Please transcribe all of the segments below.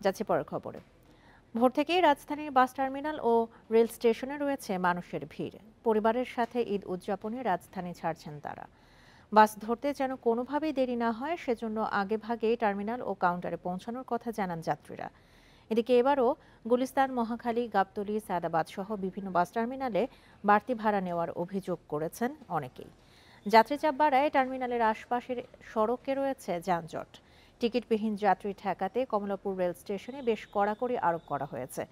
যাচ্ছে পরের খবরে। ভোর থেকেই রাজধানীর বাস টার্মিনাল ও রেল স্টেশনে রয়েছে মানুষের ভিড়। পরিবারের সাথে ঈদ উদযাপনে রাজধানী ছাড়ছেন তারা। বাস ধরতে যেন কোনোভাবেই দেরি না হয় সেজন্য আগেভাগেই টার্মিনাল ও কাউন্টারে পৌঁছানোর কথা জানান যাত্রীরা। এদিকে এবারও গুলিস্তান, মহাখালী, গাবতলী, সায়দাবাদ সহ বিভিন্ন বাস টার্মিনালে বাড়তি ভাড়া নেওয়ার অভিযোগ করেছেন অনেকেই। যাত্রী চাপ বাড়ায় টার্মিনালের আশপাশের সড়কে রয়েছে যানজট। টিকিটবিহীন যাত্রী ঠেকাতে কমলাপুর রেল স্টেশনে বেশ কড়াকড়ি আরোপ করা হয়েছে।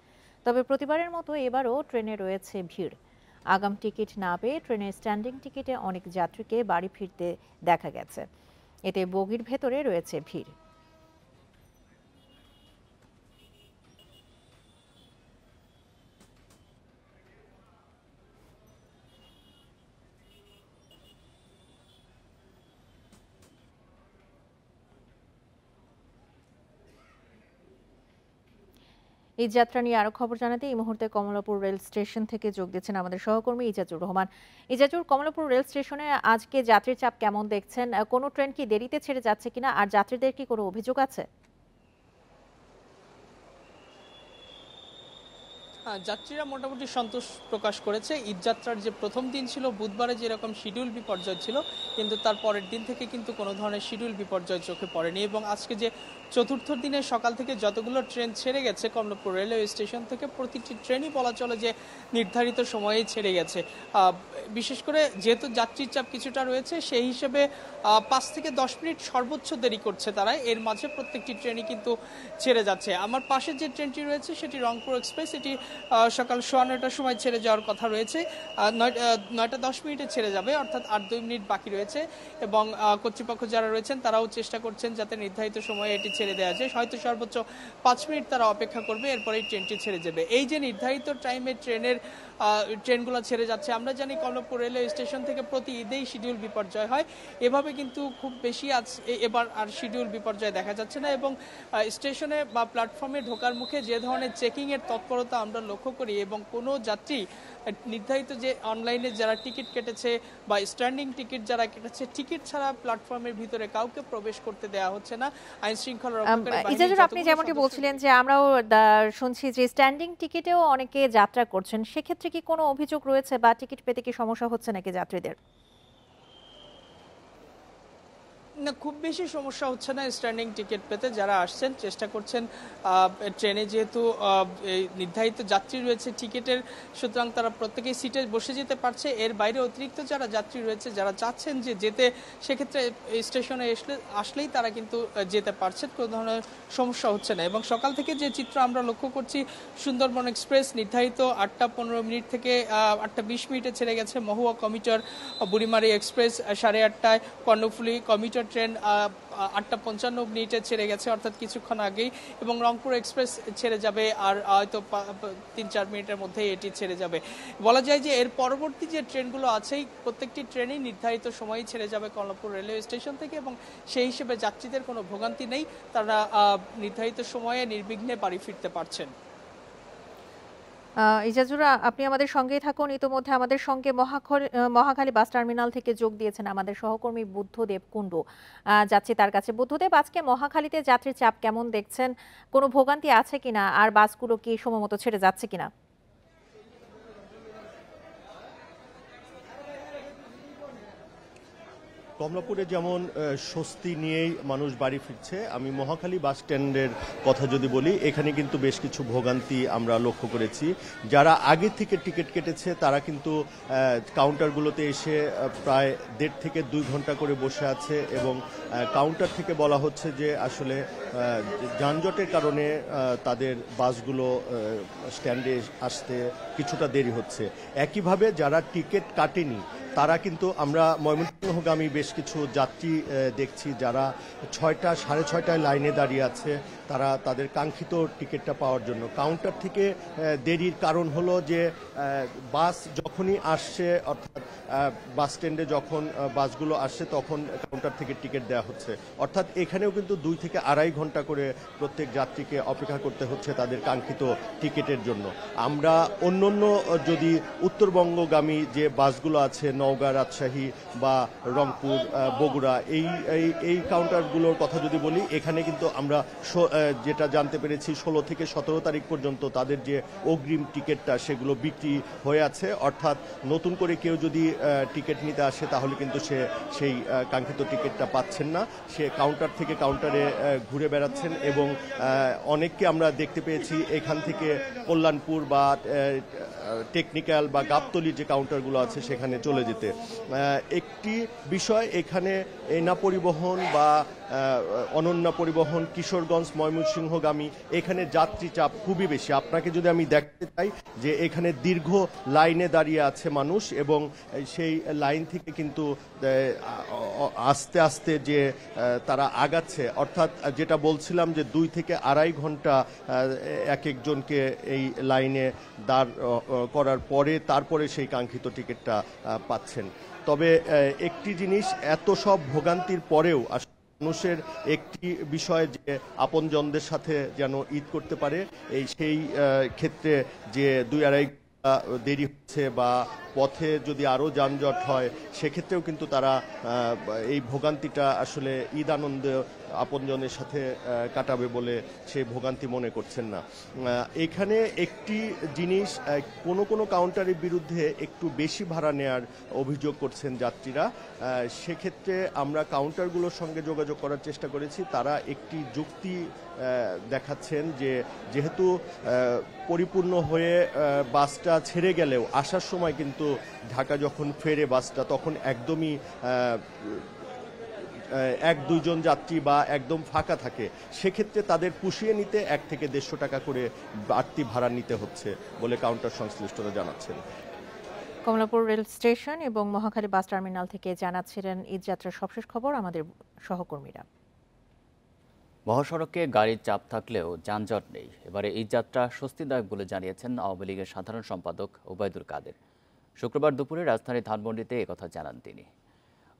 তবে প্রতিবারের মতো এবারও ট্রেনে রয়েছে ভিড়। আগাম টিকিট না পেয়ে ট্রেনের স্ট্যান্ডিং টিকিটে অনেক যাত্রীকে বাড়ি ফিরতে দেখা গেছে। এতে বগির ভেতরে রয়েছে ভিড়। এই যাত্রা নিয়ে আরো খবর জানাতে এই মুহূর্তে কমলাপুর রেল স্টেশন থেকে যোগ দিচ্ছেন আমাদের সহকর্মী ইজাজুর রহমান। ইজাজুর, কমলাপুর রেল স্টেশনে আজকে যাত্রীর চাপ কেমন দেখছেন? কোনো ট্রেন কি দেরিতে ছেড়ে যাচ্ছে কিনা, আর যাত্রীদের কি কোনো অভিযোগ আছে? যাত্রীরা মোটামুটি সন্তোষ প্রকাশ করেছে। ঈদযাত্রার যে প্রথম দিন ছিল বুধবারে যেরকম শিডিউল বিপর্যয় ছিল, কিন্তু তার পরের দিন থেকে কিন্তু কোনো ধরনের শিডিউল বিপর্যয় চোখে পড়েনি। এবং আজকে যে চতুর্থ দিনে সকাল থেকে যতগুলো ট্রেন ছেড়ে গেছে কমলাপুর রেলওয়ে স্টেশন থেকে, প্রতিটি ট্রেনই বলা চলে যে নির্ধারিত সময়েই ছেড়ে গেছে। বিশেষ করে যেহেতু যাত্রীর চাপ কিছুটা রয়েছে, সেই হিসেবে 5 থেকে 10 মিনিট সর্বোচ্চ দেরি করছে তারা। এর মাঝে প্রত্যেকটি ট্রেনই কিন্তু ছেড়ে যাচ্ছে। আমার পাশে যে ট্রেনটি রয়েছে সেটি রংপুর এক্সপ্রেস। এটি সকাল 9:15টার সময় ছেড়ে যাওয়ার কথা রয়েছে, 9টা 10 মিনিটে ছেড়ে যাবে, অর্থাৎ আর 2 মিনিট বাকি রয়েছে। এবং কর্তৃপক্ষ যারা রয়েছেন তারাও চেষ্টা করছেন যাতে নির্ধারিত সময়ে এটি ছেড়ে দেওয়া যায়। হয়তো সর্বোচ্চ 5 মিনিট তারা অপেক্ষা করবে, এরপরেই ট্রেনটি ছেড়ে যাবে। এই যে নির্ধারিত টাইমে ট্রেনগুলো ছেড়ে যাচ্ছে, আমরা জানি কমলাপুর রেলওয়ে স্টেশন থেকে প্রতি ঈদেই শিডিউল বিপর্যয় হয়। এভাবে কিন্তু খুব বেশি এবার আর শিডিউল বিপর্যয় দেখা যাচ্ছে না। এবং স্টেশনে বা প্ল্যাটফর্মে ঢোকার মুখে যে ধরনের চেকিংয়ের তৎপরতা আমরা লক্ষ্য করি, এবং কোনো যাত্রী নির্ধারিত যে অনলাইনে যারা টিকিট কেটেছে বা স্ট্যান্ডিং টিকিট যারা কেটেছে, টিকিট ছাড়া প্ল্যাটফর্মের ভিতরে কাউকে প্রবেশ করতে দেওয়া হচ্ছে না। আইন শৃঙ্খলা রক্ষাকারী বাহিনী, আপনি যেমনটি বলছিলেন যে আমরাও শুনছি যে স্ট্যান্ডিং টিকিটেও অনেকে যাত্রা করছেন, সেক্ষেত্রে কি কোনো অভিযোগ রয়েছে বা টিকিট পেতে কি সমস্যা হচ্ছে নাকি যাত্রীদের? না, খুব বেশি সমস্যা হচ্ছে না স্ট্যান্ডিং টিকিট পেতে। যারা আসছেন চেষ্টা করছেন, ট্রেনে যেহেতু নির্ধারিত যাত্রী রয়েছে টিকিটের, সুতরাং তারা প্রত্যেকেই সিটে বসে যেতে পারছে। এর বাইরে অতিরিক্ত যারা যাত্রী রয়েছে, যারা চাচ্ছেন যে যেতে, সেক্ষেত্রে স্টেশনে আসলেই তারা কিন্তু যেতে পারছেন, কোনো ধরনের সমস্যা হচ্ছে না। এবং সকাল থেকে যে চিত্র আমরা লক্ষ্য করছি, সুন্দরবন এক্সপ্রেস নির্ধারিত 8টা 15 মিনিট থেকে 8টা 20 মিনিটে ছেড়ে গেছে। মহুয়া কমিউটার, বুড়িমারি এক্সপ্রেস 8:30টায়, কর্ণফুলী কমিউটার ট্রেন 8টা 55 মিনিটে ছেড়ে গেছে, অর্থাৎ কিছুক্ষণ আগেই। এবং রংপুর এক্সপ্রেস ছেড়ে যাবে আর হয়তো 3-4 মিনিটের মধ্যেই এটি ছেড়ে যাবে। বলা যায় যে এর পরবর্তী যে ট্রেনগুলো আছে, প্রত্যেকটি ট্রেনই নির্ধারিত সময়েই ছেড়ে যাবে কমলাপুর রেলওয়ে স্টেশন থেকে, এবং সেই হিসেবে যাত্রীদের কোনো ভোগান্তি নেই। তারা নির্ধারিত সময়ে নির্বিঘ্নে বাড়ি ফিরতে পারছেন। ইজাজুরা, আপনি আমাদের সঙ্গেই থাকুন। ইতোমধ্যে আমাদের সঙ্গে মহাখালী বাস টার্মিনাল থেকে যোগ দিয়েছেন আমাদের সহকর্মী বুদ্ধদেব কুণ্ডু। যাচ্ছি তার কাছে। বুদ্ধদেব, আজকে মহাখালীতে যাত্রীর চাপ কেমন দেখছেন? কোনো ভোগান্তি আছে কিনা, আর বাসগুলো কি সময়মতো ছেড়ে যাচ্ছে কিনা? কমলাপুরে যেমন স্বস্তি নিয়েই মানুষ বাড়ি ফিরছে, আমি মহাখালী বাস স্ট্যান্ডের কথা যদি বলি, এখানে কিন্তু বেশ কিছু ভোগান্তি আমরা লক্ষ্য করেছি। যারা আগে থেকে টিকিট কেটেছে তারা কিন্তু কাউন্টারগুলোতে এসে প্রায় 1.5 থেকে 2 ঘন্টা করে বসে আছে, এবং কাউন্টার থেকে বলা হচ্ছে যে আসলে যানজটের কারণে তাদের বাসগুলো স্ট্যান্ডে আসতে কিছুটা দেরি হচ্ছে। একইভাবে যারা টিকিট কাটেনি তারা কিন্তু, আমরা ময়মনসিংহগামী বেশ কিছু যাত্রী দেখছি যারা 6টা 6:30টায় লাইনে দাঁড়িয়ে আছে, তারা তাদের কাঙ্ক্ষিত টিকিটটা পাওয়ার জন্য। কাউন্টার থেকে দেরির কারণ হলো যে বাস যখনই আসছে, অর্থাৎ বাস স্ট্যান্ডে যখন বাসগুলো আসছে তখন কাউন্টার থেকে টিকিট দেওয়া হচ্ছে, অর্থাৎ এখানেও কিন্তু 2 থেকে 2.5 ঘন্টা করে প্রত্যেক যাত্রীকে অপেক্ষা করতে হচ্ছে তাদের কাঙ্ক্ষিত টিকিটের জন্য। আমরা অন্যান্য যদি উত্তরবঙ্গগামী যে বাসগুলো আছে, নওগাঁ, রাজশাহী বা রংপুর, বগুড়া এই এই এই কাউন্টারগুলোর কথা যদি বলি, এখানে কিন্তু আমরা যেটা জানতে পেরেছি 16 থেকে 17 তারিখ পর্যন্ত তাদের যে অগ্রিম টিকিটটা সেগুলো বিক্রি হয়ে আছে। অর্থাৎ নতুন করে কেউ যদি টিকিট নিতে আসে তাহলে কিন্তু সে সেই কাঙ্ক্ষিত টিকিটটা পাচ্ছেন না, সে কাউন্টার থেকে কাউন্টারে ঘুরে বেড়াচ্ছেন। এবং অনেককে আমরা দেখতে পেয়েছি এখান থেকে কল্যাণপুর বা টেকনিক্যাল বা গাবতলির যে কাউন্টারগুলো আছে সেখানে চলে যেতে। একটি বিষয়, এখানে এনা পরিবহন বা অনন্যা পরিবহন, কিশোরগঞ্জ, ময়মনসিংহগামী, এখানে যাত্রী চাপ খুবই বেশি। আপনাকে যদি আমি দেখতে চাই যে এখানে দীর্ঘ লাইনে দাঁড়িয়ে আছে মানুষ, এবং সেই লাইন থেকে কিন্তু আস্তে আস্তে যে তারা আগাচ্ছে, অর্থাৎ যেটা বলছিলাম যে 2 থেকে আড়াই ঘন্টা এক একজনকে এই লাইনে দাঁড় করার পরে তারপরে সেই কাঙ্ক্ষিত টিকিটটা পাচ্ছেন। তবে একটি জিনিস, এত সব ভোগান্তির পরেও মানুষের একটি বিষয় যে আপনজনদের সাথে যেন ঈদ করতে পারে, সেই ক্ষেত্রে যে 2-2.5 দেরি হচ্ছে বা পথে যদি আরও যানজট হয় সেক্ষেত্রেও কিন্তু তারা এই ভোগান্তিটা আসলে ঈদ আনন্দ আপনজনের সাথে কাটাবে বলে সেই ভোগান্তি মনে করছেন না। এখানে একটি জিনিস, কোনো কোনো কাউন্টারের বিরুদ্ধে একটু বেশি ভাড়া নেয়ার অভিযোগ করছেন যাত্রীরা। সেক্ষেত্রে আমরা কাউন্টারগুলোর সঙ্গে যোগাযোগ করার চেষ্টা করেছি। তারা একটি যুক্তি দেখাচ্ছেন যে যেহেতু পরিপূর্ণ হয়ে বাসটা ছেড়ে গেলেও আসার সময় কিন্তু ঢাকা যখন ফেরে বাসটা তখন একদমই 1-2 জন যাত্রী বা একদম ফাঁকা থাকে, সেক্ষেত্রে তাদের পুষিয়ে নিতে 1 থেকে 150 টাকা করে বাড়তি ভাড়া নিতে হচ্ছে বলে কাউন্টার সংশ্লিষ্টরা জানাচ্ছেন। কমলাপুর রেল স্টেশন এবং মহাখালী বাস টার্মিনাল থেকে জানাচ্ছিলেন ঈদযাত্রার সবশেষ খবর আমাদের সহকর্মীরা। মহাসড়কে গাড়ির চাপ থাকলেও যানজট নেই। এবারে ঈদযাত্রা স্বস্তিদায়ক বলে জানিয়েছেন আওয়ামী লীগের সাধারণ সম্পাদক ওবায়দুল কাদের। শুক্রবার দুপুরে রাজধানীর ধানমন্ডিতে একথা জানান তিনি।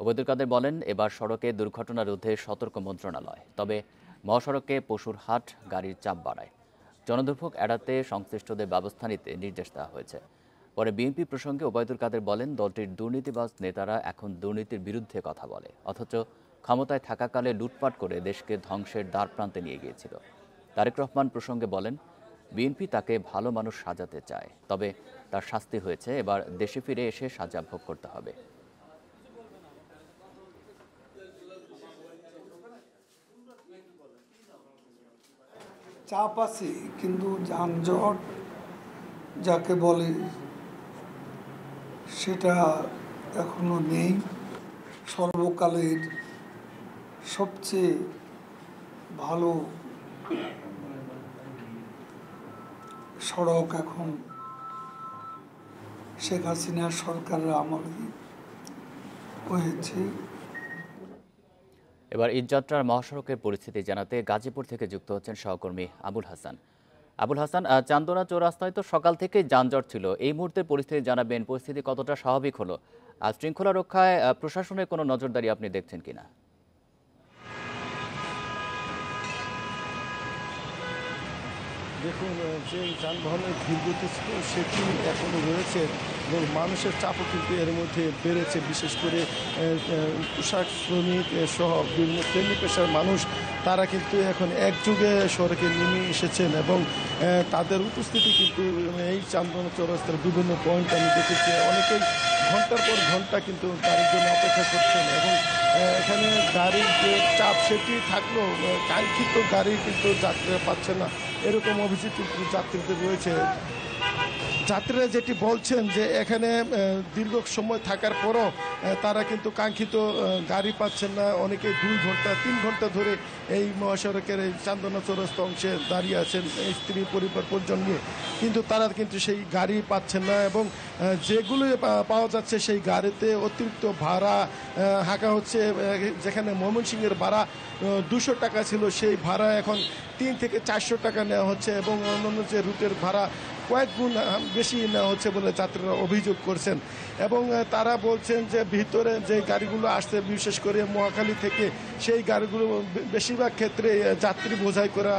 ওবায়দুল কাদের বলেন, এবার সড়কে দুর্ঘটনা রোধে সতর্ক মন্ত্রণালয়, তবে মহাসড়কে পশুর হাট গাড়ির চাপ বাড়ায়। জনদুর্ভোগ এড়াতে সংশ্লিষ্টদের ব্যবস্থা নিতে নির্দেশ দেওয়া হয়েছে। পরে বিএনপি প্রসঙ্গে ওবায়দুল কাদের বলেন, দলটির দুর্নীতিবাজ নেতারা এখন দুর্নীতির বিরুদ্ধে কথা বলে, অথচ ক্ষমতায় থাকাকালে লুটপাট করে দেশকে ধ্বংসের দ্বারপ্রান্তে নিয়ে গিয়েছিল। তারেক রহমান প্রসঙ্গে বলেন, বিএনপি তাকে ভালো মানুষ সাজাতে চায়, তবে তার শাস্তি হয়েছে, এবার দেশে ফিরে এসে সাজা ভোগ করতে হবে। চাপ আছে, কিন্তু যানজট যাকে বলে সেটা এখনো নেই। সর্বকালের সবচেয়ে ভালো সড়ক এখন শেখ হাসিনার সরকারের আমলে হয়েছে। এবার ঈদযাত্রার মহাসড়কের পরিস্থিতি জানাতে গাজীপুর থেকে যুক্ত হচ্ছেন সহকর্মী আবুল হাসান। আবুল হাসান, চান্দনা চৌরাস্তায় তো সকাল থেকেই যানজট ছিল, এই মুহূর্তে পরিস্থিতি জানাবেন, পরিস্থিতি কতটা স্বাভাবিক হলো? আর শৃঙ্খলা রক্ষায় প্রশাসনের কোনো নজরদারি আপনি দেখছেন কিনা? দেখুন, যে যানবাহনের ধীরগতি ছিল সেটি এখনও রয়েছে এবং মানুষের চাপও কিন্তু এর মধ্যে বেড়েছে। বিশেষ করে পোশাক শ্রমিক সহ বিভিন্ন শ্রেণী পেশার মানুষ, তারা কিন্তু এখন একযোগে সড়কে নেমে এসেছেন এবং তাদের উপস্থিতি কিন্তু এই চান্দনা চৌরাস্তার বিভিন্ন পয়েন্ট আমি দেখেছি। অনেকেই ঘন্টার পর ঘন্টা কিন্তু গাড়ির জন্য অপেক্ষা করছেন এবং এখানে গাড়ির যে চাপ সেটি থাকলেও কাঙ্ক্ষিত গাড়ি কিন্তু যাত্রীরা পাচ্ছে না, এরকম অভিযোগ কিন্তু যাত্রীদের রয়েছে। যাত্রীরা যেটি বলছেন যে এখানে দীর্ঘ সময় থাকার পরও তারা কিন্তু কাঙ্ক্ষিত গাড়ি পাচ্ছেন না। অনেকে 2 ঘন্টা 3 ঘন্টা ধরে এই মহাসড়কের এই চান্দনা চৌরাস্তা অংশে দাঁড়িয়ে আছেন স্ত্রী পরিবার পরিজন নিয়ে, কিন্তু তারা কিন্তু সেই গাড়ি পাচ্ছেন না এবং যেগুলো পাওয়া যাচ্ছে সেই গাড়িতে অতিরিক্ত ভাড়া হাঁকা হচ্ছে। যেখানে ময়মনসিংহের ভাড়া 200 টাকা ছিল, সেই ভাড়া এখন 3 থেকে 400 টাকা নেওয়া হচ্ছে এবং অন্যান্য যে রুটের ভাড়া কয়েক গুণ বেশি নেওয়া হচ্ছে বলে যাত্রীরা অভিযোগ করছেন। এবং তারা বলছেন যে ভিতরে যে গাড়িগুলো আসছে বিশেষ করে মহাখালী থেকে, সেই গাড়িগুলো বেশিরভাগ ক্ষেত্রে যাত্রী বোঝাই করে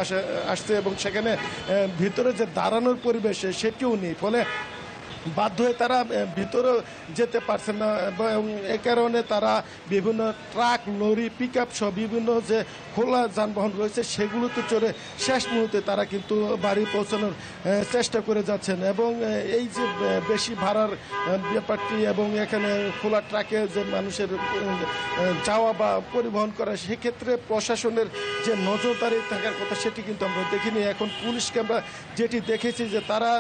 আসছে এবং সেখানে ভিতরে যে দাঁড়ানোর পরিবেশ সেটিও নেই। ফলে বাধ্য হয়ে তারা ভিতরে যেতে পারছে না এবং এ কারণে তারা বিভিন্ন ট্রাক লরি পিক আপ সহ বিভিন্ন যে খোলা যানবাহন রয়েছে সেগুলোতে চড়ে শেষ মুহূর্তে তারা কিন্তু বাড়ি পৌঁছানোর চেষ্টা করে যাচ্ছেন এবং এই যে বেশি ভাড়ার ব্যাপারটি এবং এখানে খোলা ট্রাকে যে মানুষের যাওয়া বা পরিবহন করা সেক্ষেত্রে প্রশাসনের যে নজরদারি থাকার কথা সেটি কিন্তু আমরা দেখিনি। এখন পুলিশকে আমরা যেটি দেখেছি যে তারা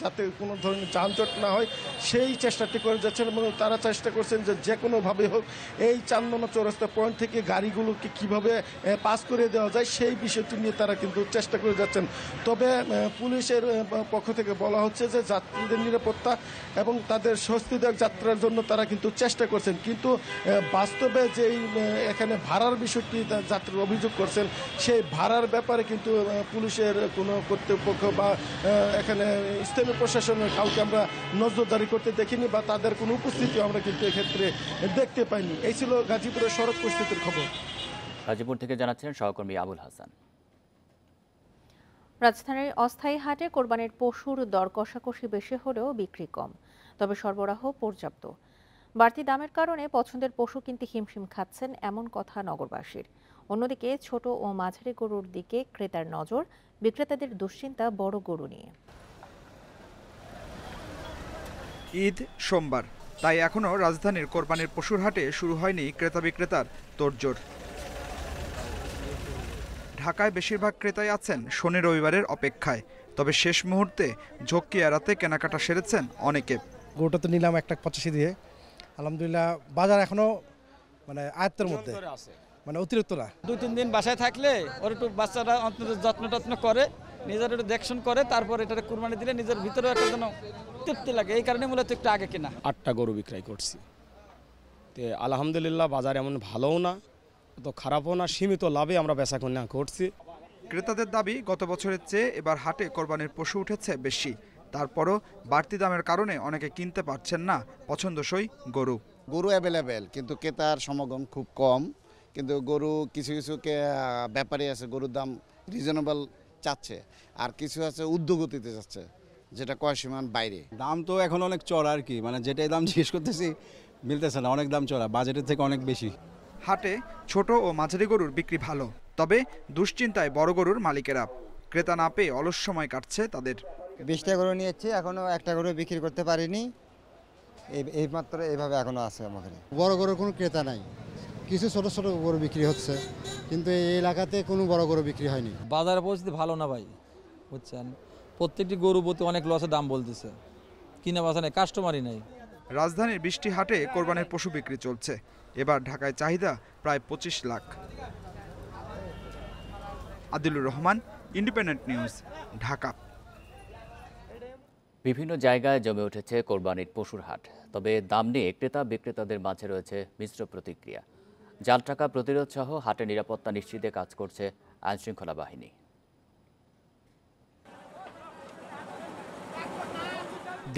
যাতে কোনো ধরনের যানজট না হয় সেই চেষ্টাটি করে যাচ্ছেন এবং তারা চেষ্টা করছেন যে কোনোভাবে হোক এই 4 নম্বর চৌরাস্তা পয়েন্ট থেকে গাড়িগুলোকে কিভাবে পাস করে দেওয়া যায় সেই বিষয়টি নিয়ে তারা কিন্তু চেষ্টা করে যাচ্ছেন। তবে পুলিশের পক্ষ থেকে বলা হচ্ছে যে যাত্রীদের নিরাপত্তা এবং তাদের স্বস্তিদায়ক যাত্রার জন্য তারা কিন্তু চেষ্টা করছেন, কিন্তু বাস্তবে যেই এখানে ভাড়ার বিষয়টি যাত্রীর অভিযোগ করছেন সেই ভাড়ার ব্যাপারে কিন্তু পুলিশের কোনো কর্তৃপক্ষ বা এখানে স্থানীয় প্রশাসনের কাউকে আমরা নজরদারি করতে দেখিনি বা তাদের কোনো উপস্থিতি আমরা কিন্তু এক্ষেত্রে দেখতে পাইনি। এই ছিল গাজীপুরের সড়ক পরিস্থিতির খবর। গাজীপুর থেকে জানাচ্ছেন সহকর্মী আবুল হাসান। রাজধানীর অস্থায়ী হাটে কোরবানির পশুর দর কষাকষি বেশি হলেও বিক্রি কম, তবে সরবরাহ পর্যাপ্ত। বাড়তি দামের কারণে পছন্দের পশু কিনতে হিমশিম খাচ্ছেন এমন কথা নগরবাসীর। অন্যদিকে ছোট ও মাঝারি গরুর দিকে ক্রেতার নজর, বিক্রেতাদের দুশ্চিন্তা বড় গরু নিয়ে। ঈদ সোমবার, তাই এখনও রাজধানীর কোরবানির পশুর হাটে শুরু হয়নি ক্রেতা বিক্রেতার তোড়জোড়। ঢাকায় বেশিরভাগ ক্রেতাই আছেন শনি রবিবারের অপেক্ষায়, তবে শেষ মুহূর্তে ঝক্কি এড়াতে কেনাকাটা সেরেছেন অনেকে। গরুটা তো নিলাম 1.85 দিয়ে, আলহামদুলিল্লাহ বাজার এখনো মানে আয়ত্তের মধ্যে, মানে অতিরিক্ত না। 2-3 দিন বাসায় থাকলে ওর একটু বাচ্চারা অন্তত যত্ন করে নিজের একটু দেখশন করে তারপর এটা কুরবানি দিলে নিজের ভিতরে একটা যেন তৃপ্তি লাগে, এই কারণে মূলত একটু আগে কেনা। 8টা গরু বিক্রয় করছি, তো আলহামদুলিল্লাহ বাজার এমন ভালোও না তো খারাপও না, সীমিত লাভে আমরা বেচা কেনা করছি। ক্রেতাদের দাবি গত বছরের চেয়ে এবার হাটে কোরবানির পশু উঠেছে বেশি, তারপরও বাড়তি দামের কারণে অনেকে কিনতে পারছেন না পছন্দসই গরু। গরু অ্যাভেলেবেল কিন্তু ক্রেতার সমাগম খুব কম, কিন্তু গরু কিছু ব্যাপারী আছে গরুর দাম রিজনেবল চাচ্ছে, আর কিছু আছে উদ্যোগতিতে যাচ্ছে যেটা কয় সীমান বাইরে। দাম তো এখন অনেক চড়া আর কি, মানে যেটাই দাম জিজ্ঞেস করতেছি মিলতেছে না, অনেক দাম চড়া, বাজেটের থেকে অনেক বেশি। হাটে ছোট ও মাঝারি গরুর বিক্রি ভালো, তবে দুশ্চিন্তায় বড় গরুর মালিকেরা। ক্রেতা না পেয়ে অলস সময় কাটছে তাদের। 20টা গরু নিয়েছি, এখনো একটা গরু বিক্রি করতে পারিনি, এই মাত্র এইভাবে এখনো আছে আমাদের। বড় গরুর কোনো ক্রেতা নাই, কিছু ছোট ছোট গরু বিক্রি হচ্ছে, কিন্তু এই এলাকাতে কোনো বড় গরু বিক্রি হয়নি। বাজারের পরিস্থিতি ভালো না ভাই, বুঝছেন, প্রত্যেকটি গরু প্রতি অনেক লসে দাম বলতেছে, কিনা বাসা নেই, কাস্টমারই নেই। রাজধানীর 20টি হাটে কোরবানির পশু বিক্রি চলছে, এবার ঢাকায় চাহিদা প্রায় 25 লাখ। Adilur Rahman, Independent News, Dhaka. বিভিন্ন জায়গায় জমে উঠেছে কোরবানির পশুর হাট, তবে দাম নিয়ে ক্রেতা বিক্রেতাদের মাঝে রয়েছে মিশ্র প্রতিক্রিয়া। জাল টাকা প্রতিরোধ সহ হাটের নিরাপত্তা নিশ্চিতে কাজ করছে আইনশৃঙ্খলা বাহিনী।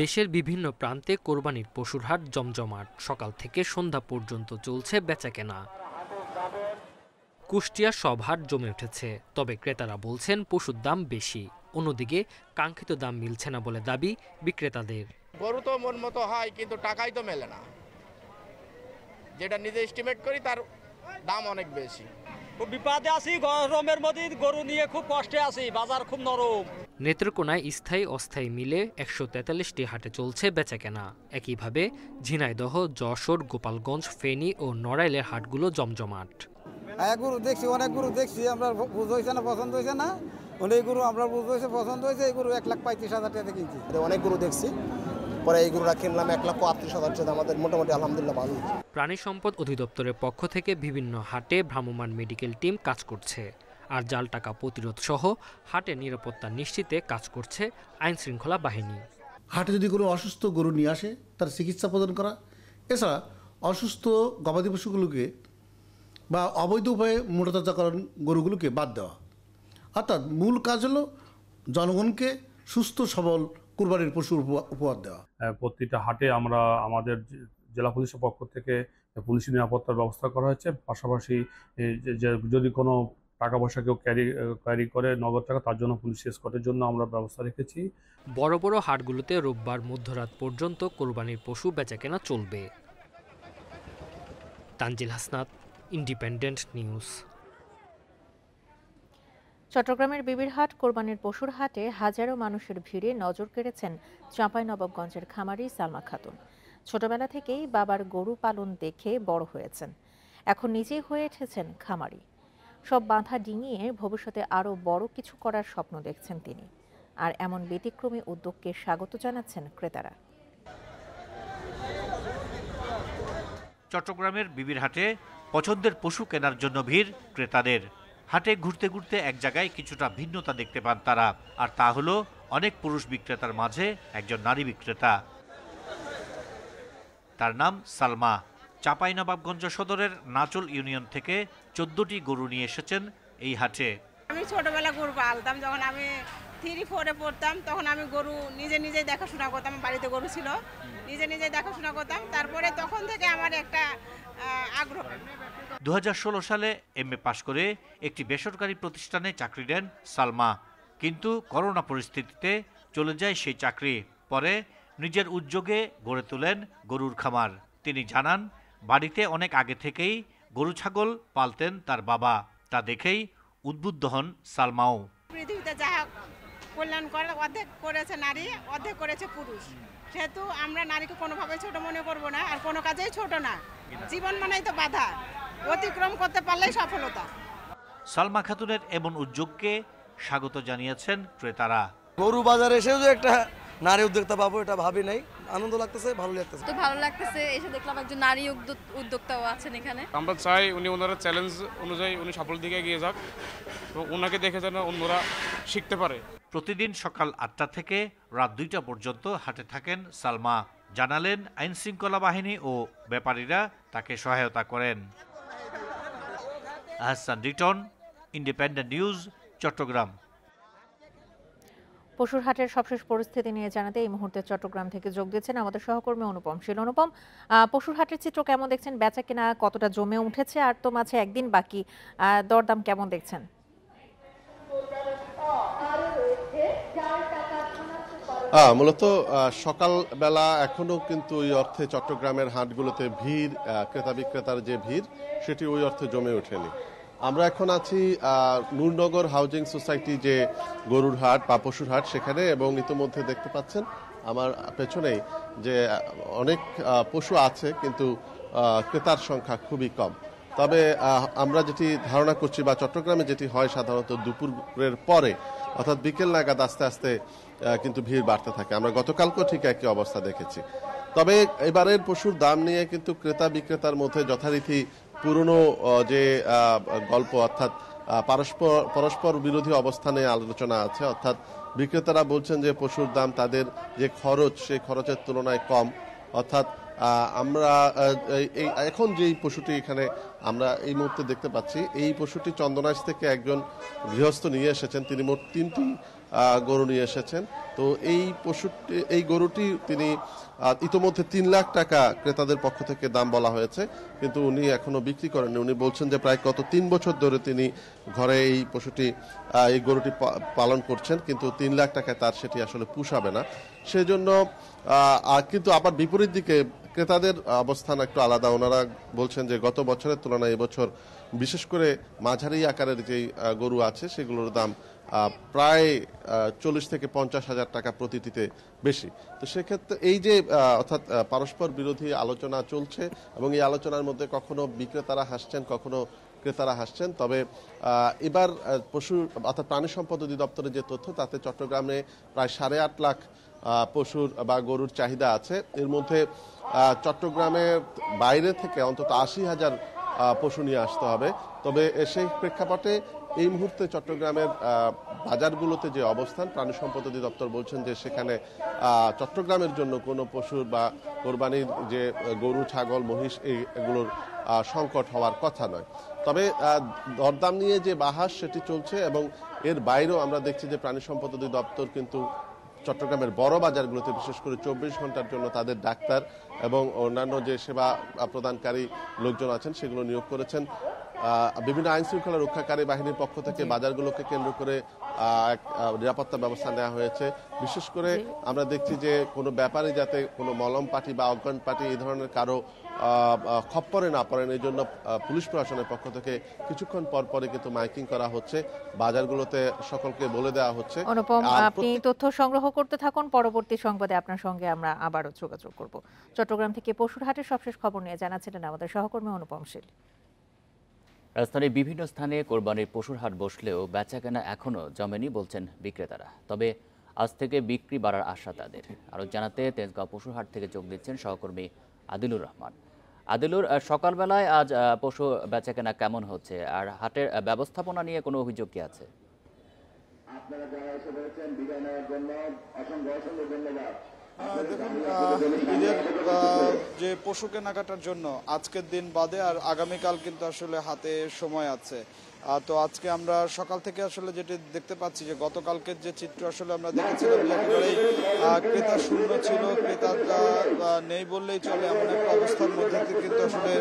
দেশের বিভিন্ন প্রান্তে কোরবানির পশুর হাট জমজমাট, সকাল থেকে সন্ধ্যা পর্যন্ত চলছে বেচাকেনা। কুষ্টিয়ার সব হাট জমে উঠেছে, তবে ক্রেতারা বলছেন পশুর দাম বেশি। অন্যদিকে কাঙ্ক্ষিত দাম মিলছে না বলে দাবি বিক্রেতাদের। গরু তো মন মতো হয়, কিন্তু টাকাই তো মেলে না, যেটা নিজে এস্টিমেট করি তার দাম অনেক বেশি। খুব বিপদে আছি, গরমের মধ্যে গরু নিয়ে খুব কষ্টে আছি, বাজার খুব নরম। নেত্রকোনায় স্থায়ী অস্থায়ী মিলে 143টি হাটে চলছে বেচাকেনা। একইভাবে ঝিনাইদহ, যশোর, গোপালগঞ্জ, ফেনী ও নড়াইলের হাটগুলো জমজমাট। গরু দেখছি, অনেক গরু দেখছি, আমরা বুঝ হয়েছে না, পছন্দ হয়েছে না, অনেক গরু আমরা বুঝ হয়েছে পছন্দ হয়েছে, এই গরু 1,35,000 টাকা কিনছি। অনেক গরু দেখছি, পরে এই গরুটা কিনলাম 1,38,000 টাকা, আমাদের মোটামুটি আলহামদুলিল্লাহ ভালো। প্রাণী সম্পদ অধিদপ্তরের পক্ষ থেকে বিভিন্ন হাটে ভ্রাম্যমাণ মেডিকেল টিম কাজ করছে, আর জাল টাকা প্রতিরোধ সহ হাটে নিরাপত্তা নিশ্চিতে কাজ করছে আইন শৃঙ্খলা বাহিনী। হাটে যদি কোনো অসুস্থ গরু নিয়ে আসে তার চিকিৎসা প্রদান করা, এছাড়া অসুস্থ গবাদি পশুগুলোকে বা অবৈধ উপায়ে মোটাতাজাকরণ গরুগুলোকে বাদ দেওয়া, অর্থাৎ মূল কাজ হলো জনগণকে সুস্থ সবল কুরবানির পশু উপহার দেওয়া। প্রতিটা হাটে আমরা আমাদের জেলা পুলিশের পক্ষ থেকে পুলিশি নিরাপত্তার ব্যবস্থা করা হয়েছে। পাশাপাশি যদি কোনো টাকা পয়সা কেউ ক্যারি করে নগদ টাকা, তার জন্য পুলিশ এসকর্টের জন্য আমরা ব্যবস্থা রেখেছি। বড় বড় হাটগুলোতে রোববার মধ্যরাত পর্যন্ত কোরবানির পশু বেচাকেনা চলবে। Tanzil Hasnat, independent news. চট্টগ্রামের বিবিরহাট কোরবানির পশুর হাটে হাজারো মানুষের ভিড়ে নজর কেড়েছেন চাঁপাইনবাবগঞ্জের খামারি সালমা খাতুন। ছোটবেলা থেকেই বাবার গরু পালন দেখে বড় হয়েছেন, এখন নিজেই হয়ে উঠেছেন খামারি। সব বাঁধা ডিঙিয়ে ভবিষ্যতে আরও বড় কিছু করার স্বপ্ন দেখছেন তিনি, আর এমন ব্যতিক্রমী উদ্যোগকে স্বাগত জানাচ্ছেন ক্রেতারা। চট্টগ্রামের বিবিরহাটে পছন্দের পশু কেনার জন্য ভিড় ক্রেতাদের। হাটে ঘুরতে ঘুরতে এক জায়গায় কিছুটা ভিন্নতা দেখতে পান তারা, আর তা হলো অনেক পুরুষ বিক্রেতার মাঝে একজন নারী বিক্রেতা। তার নাম সালমা। চাঁপাইনবাবগঞ্জ সদরের নাচল ইউনিয়ন থেকে 14টি গরু নিয়ে এসেছেন এই হাটে। আমি ছোটবেলা গরু পালতাম, যখন আমি 3-4-এ পড়তাম তখন আমি গরু নিজেই দেখাশোনা করতাম। বাড়িতে গরু ছিল, নিজে দেখাশোনা করতাম। তারপরে তখন থেকে আমার একটা আগ্রহ। 2016 সালে MA পাশ করে একটি বেসরকারি প্রতিষ্ঠানে চাকরি নেন সালমা, কিন্তু করোনা পরিস্থিতিতে চলে যায় সেই চাকরি। পরে নিজের উদ্যোগে গড়ে তোলেন গরুর খামার। তিনি জানান, বাড়িতে অনেক আগে থেকেই গরু ছাগল পালতেন তার বাবা, তা দেখেই উদ্বুদ্ধ হন সালমাও। পৃথিবীতে যা কল্যাণ করে অর্ধেক করেছে নারী, অর্ধেক করেছে পুরুষ, সেহেতু আমরা নারীকে কোনোভাবে ছোট মনে করব না, আর কোনো কাজেই ছোট না। জীবন মানেই তো বাধা, অতিক্রম করতে পারলেই সফলতা। সালমা খাতুনের এমন উদ্যোগকে স্বাগত জানিয়েছেন ক্রেতারা। গরু বাজারে এসেও যে একটা নারী উদ্যোক্তা পাবো এটা ভাবি নাই, আনন্দ লাগতেছে, ভালো লাগতেছে। তো ভালো লাগতেছে, এসে দেখলাম একজন নারী উদ্যোক্তাও আছেন এখানে। আমরা চাই ওনারা চ্যালেঞ্জ অনুযায়ী উনি সাফল্যের দিকে এগিয়ে যাক এবং ওনাকে দেখে যেন অন্যরা শিখতে পারে। প্রতিদিন সকাল 8টা থেকে রাত 2টা পর্যন্ত হাটে থাকেন সালমা। জানালেন, আইন শৃঙ্খলা বাহিনী ও ব্যাপারীরা তাকে সহায়তা করেন। Ahsan Riton, Independent News, Chattogram. পশুর হাটের সবশেষ পরিস্থিতি নিয়ে জানাতে এই মুহূর্তে চট্টগ্রাম থেকে যোগ দিচ্ছেন আমাদের সহকর্মী অনুপম শীল। অনুপম, পশুর হাটের চিত্র কেমন দেখছেন? বেচা কেনা কতটা জমে উঠেছে? আর তো মাঝে একদিন বাকি, দরদাম কেমন দেখছেন? মূলত সকালবেলা এখনো কিন্তু ওই অর্থে চট্টগ্রামের হাটগুলোতে ভিড়, ক্রেতা বিক্রেতার যে ভিড় সেটি ওই অর্থে জমে ওঠেনি। আমরা এখন আছি নূরনগর হাউজিং সোসাইটি যে গরুর হাট বা পশুর হাট সেখানে, এবং ইতিমধ্যে দেখতে পাচ্ছেন আমার পেছনেই যে অনেক পশু আছে, কিন্তু ক্রেতার সংখ্যা খুবই কম। তবে আমরা যেটি ধারণা করছি বা চট্টগ্রামে যেটি হয় সাধারণত দুপুরের পরে অর্থাৎ বিকেল নাগাদ আস্তে আস্তে কিন্তু ভিড় বাড়তে থাকে। আমরা গতকালকেও ঠিক একই অবস্থা দেখেছি। তবে এবারের পশুর দাম নিয়ে কিন্তু ক্রেতা বিক্রেতার মধ্যে যথারীতি পুরনো যে গল্প, অর্থাৎ পরস্পর বিরোধী অবস্থানে আলোচনা আছে। অর্থাৎ বিক্রেতারা বলছেন যে পশুর দাম তাদের যে খরচ সেই খরচের তুলনায় কম। অর্থাৎ আমরা এখন যেই পশুটি এখানে আমরা এই মুহূর্তে দেখতে পাচ্ছি, এই পশুটি চন্দনাইশ থেকে একজন গৃহস্থ নিয়ে এসেছেন। তিনি মোট 3টি গরু নিয়ে এসেছেন। তো এই গরুটি তিনি ইতোমধ্যে 3 লাখ টাকা ক্রেতাদের পক্ষ থেকে দাম বলা হয়েছে, কিন্তু উনি এখনো বিক্রি করেননি। উনি বলছেন যে প্রায় গত 3 বছর ধরে তিনি ঘরে এই গরুটি পালন করছেন, কিন্তু 3 লাখ টাকায় তার সেটি আসলে পুষাবে না। সেজন্য কিন্তু আবার বিপরীত দিকে ক্রেতাদের অবস্থান একটু আলাদা। ওনারা বলছেন যে গত বছরের তুলনায় এবছর বিশেষ করে মাঝারি আকারের যে গরু আছে সেগুলোর দাম প্রায় 40 থেকে 50 হাজার টাকা প্রতিটিতে বেশি। তো সেক্ষেত্রে এই যে অর্থাৎ পরস্পর বিরোধী আলোচনা চলছে, এবং এই আলোচনার মধ্যে কখনো বিক্রেতারা হাসছেন, কখনো ক্রেতারা হাসছেন। তবে এবার পশু অর্থাৎ প্রাণী সম্পদ অধিদপ্তরের যে তথ্য, তাতে চট্টগ্রামে প্রায় 8.5 লাখ পশুর বা গরুর চাহিদা আছে। এর মধ্যে চট্টগ্রামের বাইরে থেকে অন্তত 80,000 পশু নিয়ে আসতে হবে। তবে সেই প্রেক্ষাপটে এই মুহূর্তে চট্টগ্রামের বাজারগুলোতে যে অবস্থান, প্রাণী সম্পদ অধিদপ্তর বলছেন যে সেখানে চট্টগ্রামের জন্য কোনো পশুর বা কোরবানির যে গরু, ছাগল, মহিষ এগুলোর সংকট হওয়ার কথা নয়। তবে দরদাম নিয়ে যে বাহাস সেটি চলছে, এবং এর বাইরেও আমরা দেখছি যে প্রাণী সম্পদ অধিদপ্তর কিন্তু চট্টগ্রামের বড় বাজারগুলোতে বিশেষ করে 24 ঘন্টার জন্য তাদের ডাক্তার এবং অন্যান্য যে সেবা প্রদানকারী লোকজন আছেন সেগুলো নিয়োগ করেছেন। বিভিন্ন আইন শৃঙ্খলা রক্ষাকারী বাহিনীর পক্ষ থেকে বাজারগুলোকে কেন্দ্র করে এক নিরাপত্তা ব্যবস্থা নেওয়া হয়েছে। বিশেষ করে আমরা দেখছি যে কোনো ব্যাপারে যাতে কোনো মলম পার্টি বা অজ্ঞান পার্টি এই ধরনের কারো খপ্পরে না পড়েন, এই জন্য পুলিশ প্রশাসনের পক্ষ থেকে কিছুক্ষণ পর পরে কিন্তু মাইকিং করা হচ্ছে, বাজারগুলোতে সকলকে বলে দেওয়া হচ্ছে। অনুপম, আপনি তথ্য সংগ্রহ করতে থাকুন, পরবর্তী সংবাদে আপনার সঙ্গে আমরা আবারও যোগাযোগ করব। চট্টগ্রাম থেকে পশুর হাটের সবশেষ খবর নিয়ে জানাচ্ছিলেন আমাদের সহকর্মী অনুপম শীল। রাজধানীর বিভিন্ন স্থানে কোরবানির পশুর হাট বসলেও বেচাকেনা এখনও জমেনি বলছেন বিক্রেতারা। তবে আজ থেকে বিক্রি বাড়ার আশা তাদের। আরও জানাতে তেজগাঁও পশুর হাট থেকে যোগ দিচ্ছেন সহকর্মী আদিলুর রহমান। আদিলুর, সকালবেলায় আজ পশু বেচাকেনা কেমন হচ্ছে, আর হাটের ব্যবস্থাপনা নিয়ে কোনো অভিযোগ কি আছে? দেখুন, ঈদের যে পশু কেনাকাটার জন্য আজকের দিন বাদে আর আগামীকাল কিন্তু আসলে হাতে সময় আছে। তো আজকে আমরা সকাল থেকে আসলে যেটি দেখতে পাচ্ছি যে গতকালকের যে চিত্র আসলে আমরা দেখেছিলাম যে একেবারেই ক্রেতা শূন্য ছিল, ক্রেতা নেই বললেই চলে, এমন একটা অবস্থার মধ্যে কিন্তু আসলে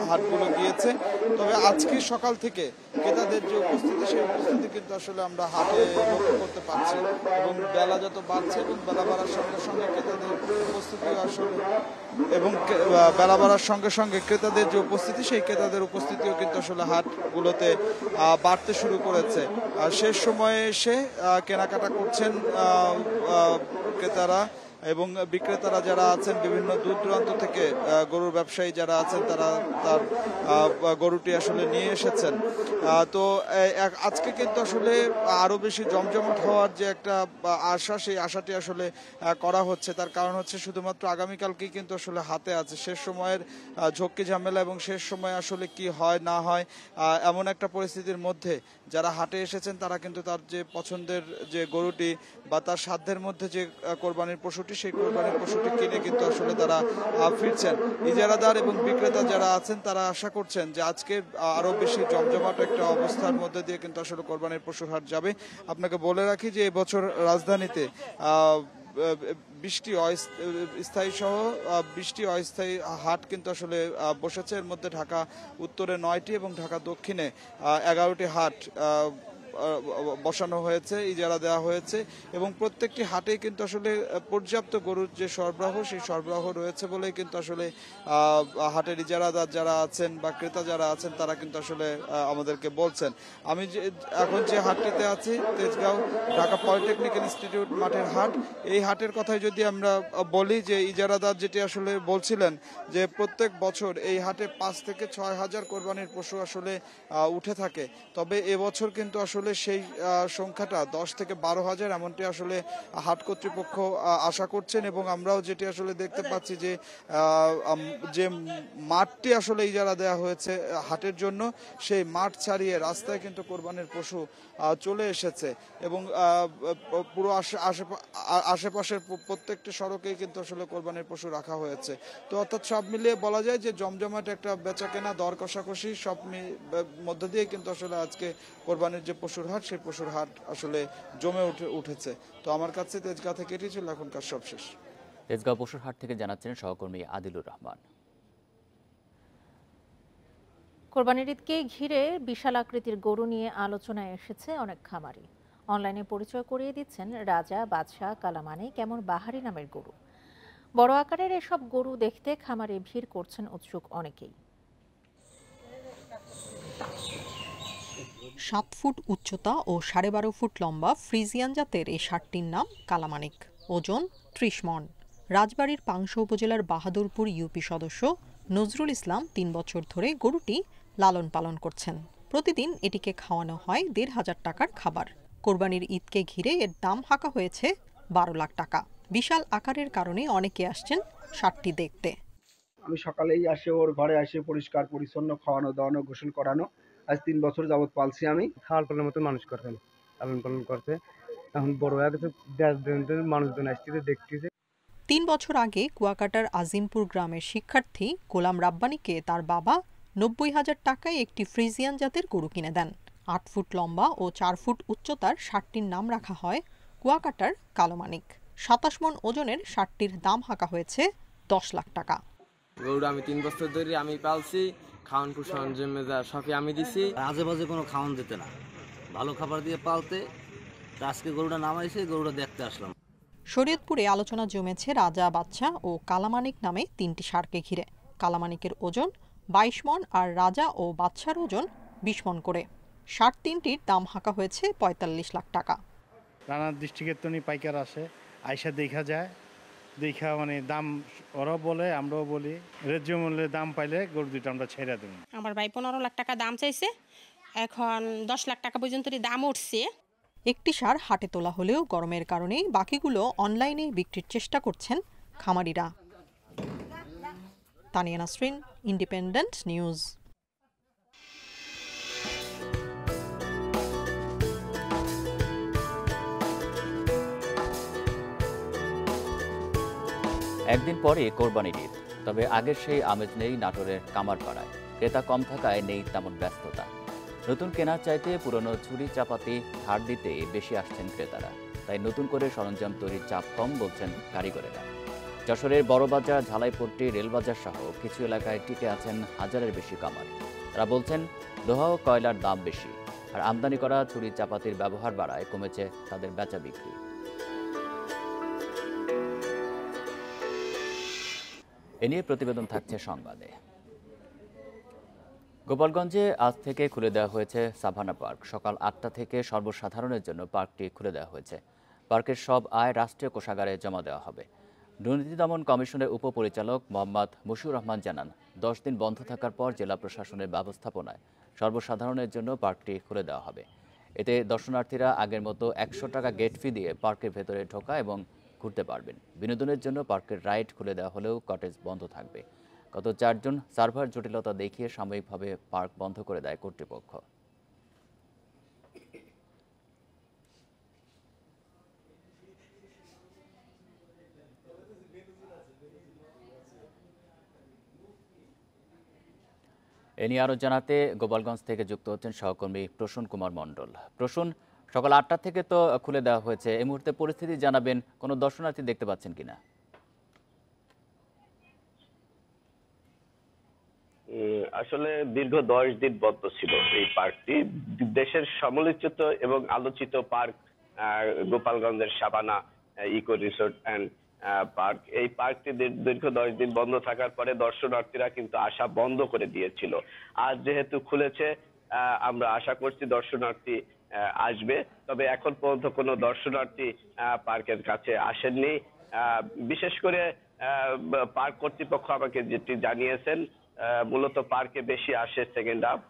হাটগুলো গিয়েছে। তবে আজকে সকাল থেকে ক্রেতাদের যে উপস্থিতি, সেই উপস্থিতি কিন্তু আসলে আমরা হাটে লক্ষ্য করতে পারছি, এবং বেলা যত বাড়ছে এবং বেলা বাড়ার সঙ্গে সঙ্গে ক্রেতাদের উপস্থিতি আসলে বেলা বাড়ার সঙ্গে সঙ্গে ক্রেতাদের যে উপস্থিতি, সেই ক্রেতাদের উপস্থিতিও কিন্তু আসলে হাটগুলোতে বাড়তে শুরু করেছে। শেষ সময়ে এসে কেনাকাটা করছেন ক্রেতারা এবং বিক্রেতারা যারা আছেন, বিভিন্ন দূর দূরান্ত থেকে গরুর ব্যবসায়ী যারা আছেন, তারা তার গরুটি আসলে নিয়ে এসেছেন। তো আজকে কিন্তু আসলে আরো বেশি জমজমাট হওয়ার যে একটা আশা, সেই আশাটি আসলে করা হচ্ছে। তার কারণ হচ্ছে শুধুমাত্র আগামীকালকেই কিন্তু আসলে হাতে আছে। শেষ সময়ের ঝক্কি ঝামেলা এবং শেষ সময় আসলে কি হয় না হয়, এমন একটা পরিস্থিতির মধ্যে যারা হাটে এসেছেন তারা কিন্তু তার যে পছন্দের যে গরুটি বা তার সাধ্যের মধ্যে যে কোরবানির পশুটি, সেই কোরবানির পশুটি কিনে কিন্তু আসলে তারা ফিরছেন। ইজারাদার এবং বিক্রেতা যারা আছেন তারা আশা করছেন যে আজকে আরো বেশি জমজমাট একটা অবস্থার মধ্যে দিয়ে কিন্তু আসলে কোরবানির পশুর হাট যাবে। আপনাকে বলে রাখি যে এবছর রাজধানীতে বৃষ্টি স্থায়ী সহ 20টি অস্থায়ী হাট কিন্তু আসলে বসেছে। এর মধ্যে ঢাকা উত্তরে 9টি এবং ঢাকা দক্ষিণে 11টি হাট বসানো হয়েছে, ইজারা দেওয়া হয়েছে, এবং প্রত্যেকটি হাটেই কিন্তু আসলে পর্যাপ্ত গরুর যে সরবরাহ, সেই সরবরাহ রয়েছে বলেই কিন্তু আসলে হাটের ইজারাদার যারা আছেন বা ক্রেতা যারা আছেন তারা কিন্তু আসলে আমাদেরকে বলছেন। আমি এখন যে হাটটিতে আছি, তেজগাঁও ঢাকা পলিটেকনিক ইনস্টিটিউট মাঠের হাট, এই হাটের কথাই যদি আমরা বলি যে ইজারাদার যেটি আসলে বলছিলেন যে প্রত্যেক বছর এই হাটে 5 থেকে 6 হাজার কোরবানির পশু আসলে উঠে থাকে। তবে এবছর কিন্তু আসলে সেই সংখ্যাটা 10 থেকে 12 হাজার এমনটি আসলে হাট কর্তৃপক্ষ আশা করছেন। এবং আমরাও যেটি আসলে দেখতে পাচ্ছি যে মাঠটি আসলে ইজারা দেওয়া হয়েছে হাটের জন্য, সেই মাঠ ছাড়িয়ে রাস্তায় কিন্তু কোরবানির পশু চলে এসেছে, এবং পুরো আশেপাশের প্রত্যেকটি সড়কেই কিন্তু আসলে কোরবানির পশু রাখা হয়েছে। তো অর্থাৎ সব মিলিয়ে বলা যায় যে জমজমাট একটা বেচা কেনা, দর কষাকষি সব মধ্য দিয়ে কিন্তু আসলে আজকে কোরবানির যে পশুর হাট, সেই পশুর হাট আসলে জমে উঠেছে। তো আমার কাছে তেজগাঁও থেকে এটি ছিল এখনকার সবশেষ। তেজগাঁও পশুর হাট থেকে জানাচ্ছেন সহকর্মী আদিলুর রহমান। কোরবানির ঈদকে ঘিরে বিশাল আকৃতির গরু নিয়ে আলোচনায় এসেছে অনেক খামারি। অনলাইনে পরিচয় করিয়ে দিচ্ছেন রাজা, বাদশাহ, কালামানিক কেমন বাহারি নামের গরু। বড় আকারের এসব গরু দেখতে খামারে ভিড় করছেন উৎসুক অনেকেই। 7 ফুট উচ্চতা ও 12.5 ফুট লম্বা ফ্রিজিয়ান জাতের এই ষাটটির নাম কালামানিক। ওজন 30 মণ। রাজবাড়ীর পাংশা উপজেলার বাহাদুরপুর ইউপি সদস্য নজরুল ইসলাম 3 বছর ধরে গরুটি লালন পালন করছেন। প্রতিদিন এটিকে খাওয়ানো হয় 1,500 টাকার খাবার। কোরবানির ঈদকে ঘিরে এর দাম হাঁকা হয়েছে 12 লাখ টাকা। বিশাল আকারের কারণে অনেকে আসছেন ষাটটি দেখতে। আমি সকালেই আসে ওর ঘরে আসে পরিষ্কার পরিচ্ছন্ন খাওয়ানো দাওয়ানো, গোসল করানো। আজ 3 বছর যাবত পালছি আমি। খাওয়ার পালনের মতো মানুষ করতেন, লালন পালন করতে। এখন বড় হয়ে গেছে, মানুষজন আসছে দেখতেছে। 3 বছর আগে কুয়াকাটার আজিমপুর গ্রামের শিক্ষার্থী গোলাম রাব্বানীকে তার বাবা 90,000 টাকায় একটি ফ্রিজিয়ান জাতের গরু কিনে দেন। 8 ফুট লম্বা ও 4 ফুট উচ্চতার ষাটটির নাম রাখা হয় কুয়াকাটার কালোমানিক। 27 মণ ওজনের ষাটটির দাম হাঁকা হয়েছে 10 লাখ টাকা। গরুটা আমি 3 বছর ধরে আমি পালছি, খাওয়ান কুষণ জেমেজা সবই আমি দিছি। আজে বাজে কোনো খাওয়ান দিতে না, ভালো খাবার দিয়ে পালতে। আজকে গরুটা নামাইছে, গরুটা দেখতে আসলাম। শরীয়তপুরে আলোচনা জমেছে রাজা, বাদশা ও কালামানিক নামে 3টি ষাঁড়কে ঘিরে। কালামানিকের ওজন 22 মণ আর রাজা ও বাদশার ওজন 20 মণ করে। ষাঁড় 3টির দাম হাঁকা হয়েছে 45 লাখ টাকা। নানা ডিস্ট্রিক্টের তো পাইকার আসে, আইসা দেখা যায়, দেখা মানে দাম ওরাও বলে আমরাও বলি, ন্যায্য মূল্যে দাম পাইলে গরু দুটো আমরা ছেড়ে দেব। আমার ভাই 15 লাখ টাকা দাম চাইছে, এখন 10 লাখ টাকা পর্যন্ত দাম উঠছে। একটি ষাঁড় হাটে তোলা হলেও গরমের কারণে বাকিগুলো অনলাইনে বিক্রির চেষ্টা করছেন খামারিরা। Tania Nasrin, independent news. একদিন পরে কোরবানির ঈদ, তবে আগের সেই আমেজ নেই নাটোরের কামারপাড়ায়। ক্রেতা কম থাকায় নেই তেমন ব্যস্ততা। নতুন কেনার চাইতে পুরনো ছুরি চাপাতি ধার দিতে বেশি আসছেন ক্রেতারা, তাই নতুন করে সরঞ্জাম তৈরির চাপ কম বলছেন কারিগরেরা। যশোরের বড়বাজার, ঝালাইপট্টি, রেলবাজার সহ কিছু এলাকায় টিকে আছেন হাজারের বেশি কামার। তারা বলছেন লোহা ও কয়লার দাম বেশি, আর আমদানি করা ছুরি চাপাতির ব্যবহার বাড়ায় কমেছে তাদের বেচা বিক্রি। এ নিয়ে প্রতিবেদন থাকছে সংবাদে। গোপালগঞ্জে আজ থেকে খুলে দেওয়া হয়েছে সাভানা পার্ক। সকাল 8টা থেকে সর্বসাধারণের জন্য পার্কটি খুলে দেওয়া হয়েছে। পার্কের সব আয় রাষ্ট্রীয় কোষাগারে জমা দেওয়া হবে। দুর্নীতি দমন কমিশনের উপপরিচালক মোহাম্মদ মুশিউর রহমান জানান, 10 দিন বন্ধ থাকার পর জেলা প্রশাসনের ব্যবস্থাপনায় সর্বসাধারণের জন্য পার্কটি খুলে দেওয়া হবে। এতে দর্শনার্থীরা আগের মতো 100 টাকা গেট ফি দিয়ে পার্কের ভেতরে ঢোকা এবং ঘুরতে পারবেন। বিনোদনের জন্য পার্কের রাইড খুলে দেওয়া হলেও কটেজ বন্ধ থাকবে। গত 4 জন সার্ভার জটিলতা দেখিয়ে সাময়িকভাবে পার্ক বন্ধ করে দেয় কর্তৃপক্ষ। এ নিয়ে আরও জানাতে গোপালগঞ্জ থেকে যুক্ত হচ্ছেন সহকর্মী প্রসূন কুমার মণ্ডল। প্রসূন, সকাল 8টা থেকে তো খুলে দেওয়া হয়েছে, এই মুহূর্তে পরিস্থিতি জানাবেন, কোনো দর্শনার্থী দেখতে পাচ্ছেন কিনা? আসলে দীর্ঘ 10 দিন বন্ধ ছিল এই পার্কটি। দেশের সমালোচিত এবং আলোচিত পার্ক গোপালগঞ্জের Savanna eco resort and park. এই পার্কটি দীর্ঘ 10 দিন বন্ধ থাকার পরে দর্শনার্থীরা কিন্তু আসা বন্ধ করে দিয়েছিল। আজ যেহেতু খুলেছে, আমরা আশা করছি দর্শনার্থী আসবে, তবে এখন পর্যন্ত কোনো দর্শনার্থী পার্কের কাছে আসেননি। বিশেষ করে পার্ক কর্তৃপক্ষ আমাকে যেটি জানিয়েছেন, মূলত পার্কে বেশি আসে সেকেন্ড হাফ,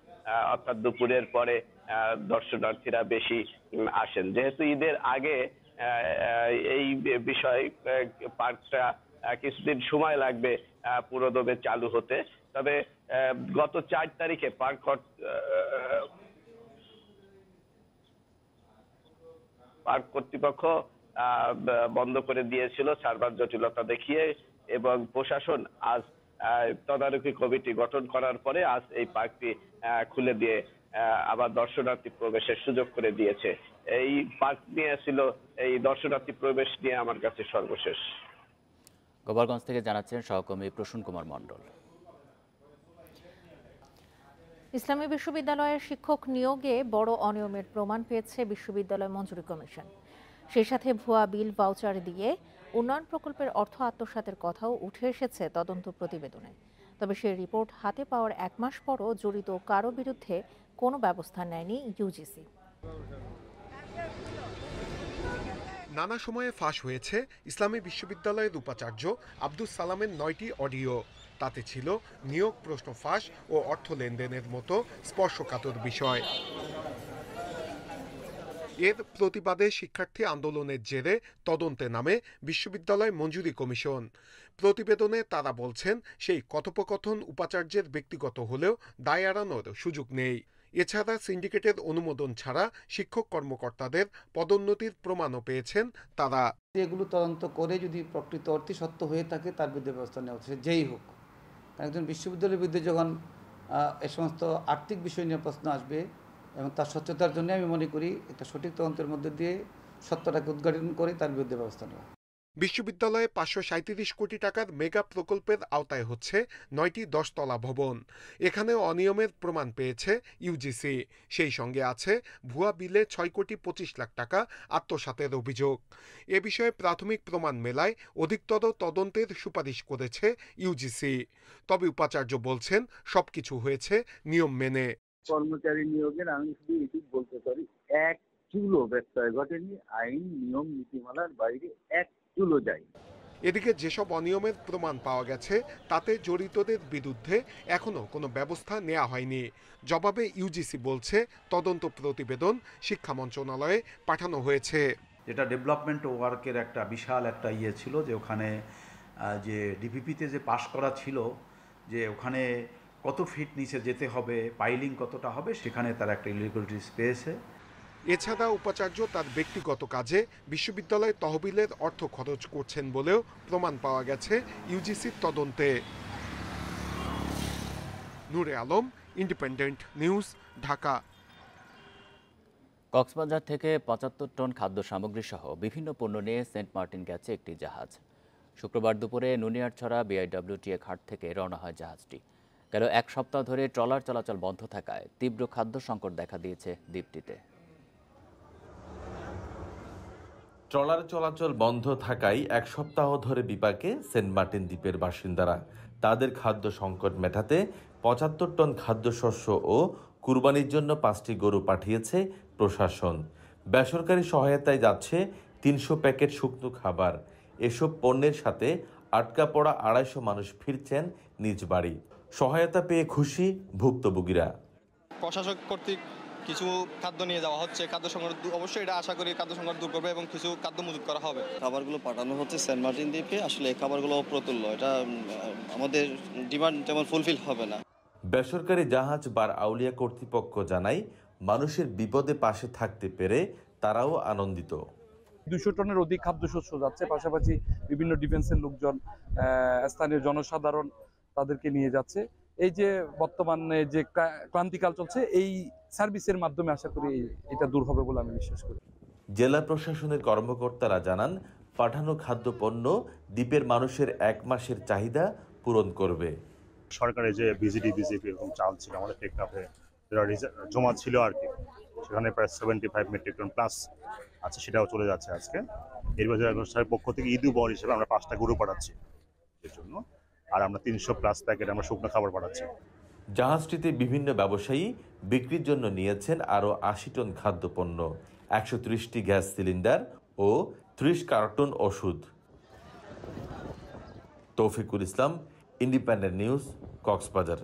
অর্থাৎ দুপুরের পরে দর্শনার্থীরা বেশি আসেন। যেহেতু ঈদের আগে এই বিষয় পার্কটা কিছুদিন সময় লাগবে পুরোদমে চালু হতে। তবে গত 4 তারিখে পার্ক কর্তৃপক্ষ বন্ধ করে দিয়েছিল সার্ভার জটিলতা দেখিয়ে, এবং প্রশাসন আজ তদারকি কমিটি গঠন করার পরে আজ এই পার্কটি খুলে দিয়ে আবার দর্শনার্থী প্রবেশের সুযোগ করে দিয়েছে। এই পার্ক নিয়ে ছিল, এই দর্শনার্থী প্রবেশ নিয়ে আমার কাছে সর্বশেষ। গোপালগঞ্জ থেকে জানাচ্ছেন সহকর্মী প্রসূন কুমার মণ্ডল। ইসলামী বিশ্ববিদ্যালয়ের শিক্ষক নিয়োগে বড় অনিয়মের প্রমাণ পেয়েছে বিশ্ববিদ্যালয় মঞ্জুরি কমিশন। সেই সাথে ভুয়া বিল ভাউচার দিয়ে উন্নয়ন প্রকল্পের অর্থ আত্মসাতের কথাও উঠে এসেছে তদন্ত প্রতিবেদনে। তবে সেই রিপোর্ট হাতে পাওয়ার 1 মাস পরও জড়িত কারো বিরুদ্ধে কোনো ব্যবস্থা নেয়নি ইউজিসি। নানা সময়ে ফাঁস হয়েছে ইসলামী বিশ্ববিদ্যালয়ের উপাচার্য আব্দুস সালামের 9টি অডিও। তাতে ছিল নিয়োগ প্রশ্ন ফাঁস ও অর্থ লেনদেনের মতো স্পর্শকাতর বিষয়। এর প্রতিবাদে শিক্ষার্থী আন্দোলনের জেরে তদন্তে নামে বিশ্ববিদ্যালয় মঞ্জুরি কমিশন। প্রতিবেদনে তারা বলছেন, সেই কথোপকথন উপাচার্যের ব্যক্তিগত হলেও দায় এড়ানোর সুযোগ নেই। এছাড়া সিন্ডিকেটের অনুমোদন ছাড়া শিক্ষক কর্মকর্তাদের পদোন্নতির প্রমাণও পেয়েছেন তারা। এগুলো তদন্ত করে যদি প্রকৃত অর্থে সত্য হয়ে থাকে তার বিরুদ্ধে ব্যবস্থা নেওয়া হচ্ছে, যেই হোক। একজন বিশ্ববিদ্যালয়ের বিরুদ্ধে যখন এ সমস্ত আর্থিক বিষয় নিয়ে প্রশ্ন আসবে এবং তার স্বচ্ছতার জন্য আমি মনে করি একটা সঠিক তদন্তের মধ্যে দিয়ে সত্যটাকে উদ্ঘাটন করে তার বিরুদ্ধে ব্যবস্থা নেওয়া। বিশ্ববিদ্যালয়ে 537 কোটি টাকার মেগা প্রকল্পের আওতায় হচ্ছে 9টি 10তলা ভবন। এখানে অনিয়মের প্রমাণ পেয়েছে ইউজিসি। সেই সঙ্গে আছে ভুয়া বিলে 6 কোটি 25 লাখ টাকা আত্মসাতের অভিযোগ। এ বিষয়ে প্রাথমিক প্রমাণ মেলায় অধিকতর তদন্তের সুপারিশ করেছে ইউজিসি। তবে উপাচার্য বলছেন সবকিছু হয়েছে নিয়ম মেনে। কর্মচারী নিয়োগের আমি শুধু এটুকু বলতে পারি, এক চুলো ব্যত্যয় ঘটেনি, আইন নিয়ম নীতিমালার বাইরে এক চুলো যায়। এদিকে যেসব অনিয়মের প্রমাণ পাওয়া গেছে তাতে জড়িতদের বিরুদ্ধে এখনো কোনো ব্যবস্থা নেওয়া হয়নি। জবাবে ইউজিসি বলছে তদন্ত প্রতিবেদন শিক্ষা মন্ত্রণালয়ে পাঠানো হয়েছে। যেটা ডেভেলপমেন্ট ওয়ার্কের একটা বিশাল একটা ছিল, যে ওখানে যে ডিপিপিতে যে পাস করা ছিল, যে ওখানে কত ফিট নিচে যেতে হবে, পাইলিং কতটা হবে, সেখানে তার একটা ইলিগালিটিস পেয়েছে। এছাড়া উপাচার্য তার ব্যক্তিগত কাজে বিশ্ববিদ্যালয় তহবিলের অর্থ খরচ করছেন বলেও প্রমাণ পাওয়া গেছে ইউজিসির তদন্তে। নূরে আলম, ইন্ডিপেন্ডেন্ট নিউজ, ঢাকা। কক্সবাজার থেকে 75 টন খাদ্য সামগ্রী সহ বিভিন্ন পণ্য নিয়ে সেন্ট মার্টিন গেছে একটি জাহাজ। শুক্রবার দুপুরে নুনিয়ারছড়া বিআইডব্লিউটিএ ঘাট থেকে রওনা হয় জাহাজটি। গেল এক সপ্তাহ ধরে ট্রলার চলাচল বন্ধ থাকায় তীব্র খাদ্য সংকট দেখা দিয়েছে দ্বীপটিতে। ট্রলার চলাচল বন্ধ থাকায় এক সপ্তাহ ধরে বিপাকে সেন্ট মার্টিন দ্বীপের বাসিন্দারা। তাদের খাদ্য সংকট মেটাতে 75 টন খাদ্যশস্য ও কুরবানির জন্য 5টি গরু পাঠিয়েছে প্রশাসন। বেসরকারি সহায়তায় যাচ্ছে 300 প্যাকেট শুকনো খাবার। এসব পণ্যের সাথে আটকা পড়া 250 মানুষ ফিরছেন নিজ বাড়ি। সহায়তা পেয়ে খুশি ভুক্তভোগীরা। প্রশাসক কর্তৃক কিছু খাদ্য নিয়ে যাওয়া হচ্ছে, খাদ্য সংকট অবশ্যই এটা আশা করি খাদ্য সংকট দূর করবে এবং কিছু খাদ্য মজুত করা হবে। খাবারগুলো পাঠানো হচ্ছে সেন্ট মার্টিন দ্বীপে। আসলে এই খাবারগুলো অপ্রতুল্য, এটা আমাদের ডিমান্ড তেমন ফুলফিল হবে না। বেসরকারি জাহাজ বার আউলিয়া কর্তৃপক্ষ জানায়, মানুষের বিপদে পাশে থাকতে পেরে তারাও আনন্দিত। 200 টনের অধিক খাদ্যশস্য যাচ্ছে, পাশাপাশি বিভিন্ন ডিফেন্সের লোকজন, স্থানীয় জনসাধারণ তাদেরকে নিয়ে যাচ্ছে। এই যে বর্তমানে যে ক্লান্তিকাল চলছে, এই সার্ভিসের মাধ্যমে আশা করি এটা দূর হবে বলে আমি বিশ্বাস করি। জেলা প্রশাসনের কর্মকর্তারা জানান, পাঠানো খাদ্যপণ্য দ্বীপের মানুষের 1 মাসের চাহিদা পূরণ করবে। সরকারের যে বিজিডি বিজেপি এরকম চাল ছিল আমাদের টেকনাফে জমা ছিল আর কি, সেখানে প্রায় 75 মেট্রিক টন প্লাস আছে, সেটাও চলে যাচ্ছে আজকে। এর বাজারের পক্ষ থেকে ঈদ উপহার হিসেবে আমরা 5টা গরু পাঠাচ্ছি এর জন্য, আর আমরা 300 প্লাস প্যাকেট আমরা শুকনো খাবার পাঠাচ্ছি। জাহাজটিতে বিভিন্ন ব্যবসায়ী বিক্রির জন্য নিয়েছেন আরও 80 টন খাদ্যপণ্য, 130টি গ্যাস সিলিন্ডার ও 30 কার্টন ওষুধ। তৌফিকুল ইসলাম, ইন্ডিপেন্ডেন্ট নিউজ, কক্সবাজার।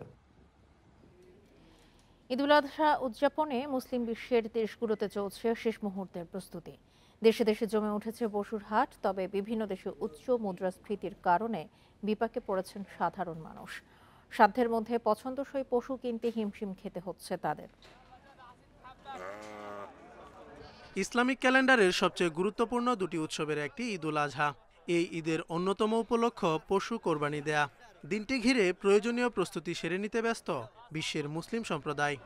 ঈদুল আজহা উদযাপনে মুসলিম বিশ্বের দেশগুলোতে চলছে শেষ মুহূর্তের প্রস্তুতি। দেশে দেশে জমে উঠেছে পশুর হাট। তবে বিভিন্ন দেশে উচ্চ মুদ্রাস্ফীতির কারণে বিপাকে পড়েছেন সাধারণ মানুষ। সাধ্যের মধ্যে পছন্দসই পশু কিনতে হিমশিম খেতে হচ্ছে তাদের। ইসলামিক ক্যালেন্ডারের সবচেয়ে গুরুত্বপূর্ণ দুটি উৎসবের একটি ঈদুল আজহা। এই ঈদের অন্যতম উপলক্ষ পশু কোরবানি দেয়া। দিনটি ঘিরে প্রয়োজনীয় প্রস্তুতি সেরে নিতে ব্যস্ত বিশ্বের মুসলিম সম্প্রদায়।